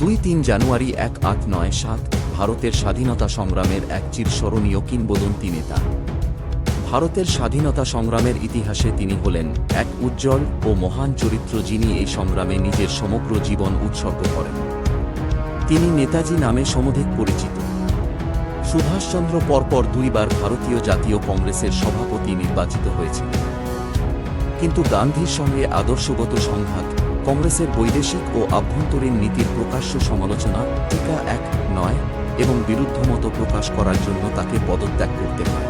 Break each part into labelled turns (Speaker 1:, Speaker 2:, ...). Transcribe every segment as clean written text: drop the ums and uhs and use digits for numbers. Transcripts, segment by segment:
Speaker 1: 2-3 জানুয়ারি 1897 ভারতের স্বাধীনতা সংগ্রামের এক চিরস্মরণীয় কিংবদন্তি নেতা। ভারতের স্বাধীনতা সংগ্রামের ইতিহাসে তিনি হলেন এক উজ্জ্বল ও মহান চরিত্র, যিনি এই সংগ্রামে নিজের সমগ্র জীবন উৎসর্গ করেন। তিনি নেতাজি নামে সমধিক পরিচিত। সুভাষচন্দ্র পরপর 2 বার ভারতীয় জাতীয় কংগ্রেসের সভাপতি নির্বাচিত হয়েছিলেন, কিন্তু গান্ধীর সঙ্গে আদর্শগত সংঘাত, কংগ্রেসের বৈদেশিক ও আভ্যন্তরীণ নীতির প্রকাশ্য সমালোচনা, টিকা 1-9 এবং বিরুদ্ধমত প্রকাশ করার জন্য তাকে পদত্যাগ করতে হয়।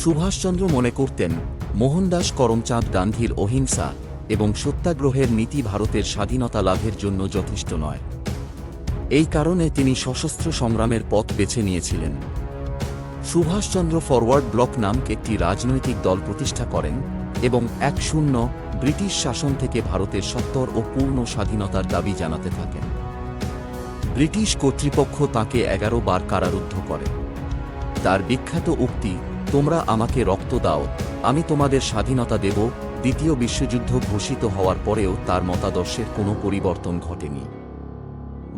Speaker 1: সুভাষচন্দ্র মনে করতেন মোহনদাস করমচাঁদ গান্ধীর অহিংসা এবং সত্যাগ্রহের নীতি ভারতের স্বাধীনতা লাভের জন্য যথেষ্ট নয়। এই কারণে তিনি সশস্ত্র সংগ্রামের পথ বেছে নিয়েছিলেন। সুভাষচন্দ্র ফরওয়ার্ড ব্লক নামক একটি রাজনৈতিক দল প্রতিষ্ঠা করেন এবং 10 ব্রিটিশ শাসন থেকে ভারতের সত্বর ও পূর্ণ স্বাধীনতার দাবি জানাতে থাকেন। ব্রিটিশ কর্তৃপক্ষ তাঁকে 11 বার কারারুদ্ধ করে। তার বিখ্যাত উক্তি, তোমরা আমাকে রক্ত দাও, আমি তোমাদের স্বাধীনতা দেব, দ্বিতীয় বিশ্বযুদ্ধ ঘোষিত হওয়ার পরেও তার মতাদর্শের কোনো পরিবর্তন ঘটেনি।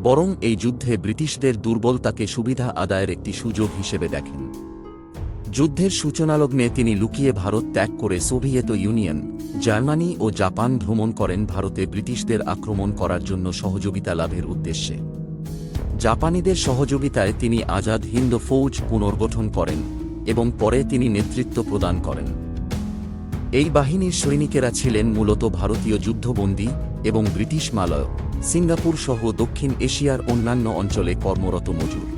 Speaker 1: বরং এই যুদ্ধে ব্রিটিশদের দুর্বলতাকে সুবিধা আদায়ের একটি সুযোগ হিসেবে দেখেন। যুদ্ধের সূচনালগ্নে তিনি লুকিয়ে ভারত ত্যাগ করে সোভিয়েত ইউনিয়ন, জার্মানি ও জাপান ভ্রমণ করেন ভারতে ব্রিটিশদের আক্রমণ করার জন্য সহযোগিতা লাভের উদ্দেশ্যে। জাপানিদের সহযোগিতায় তিনি আজাদ হিন্দ ফৌজ পুনর্গঠন করেন এবং পরে তিনি নেতৃত্ব প্রদান করেন। এই বাহিনীর সৈনিকেরা ছিলেন মূলত ভারতীয় যুদ্ধবন্দী এবং ব্রিটিশ মালয়, সিঙ্গাপুর সহ দক্ষিণ এশিয়ার অন্যান্য অঞ্চলে কর্মরত মজুর।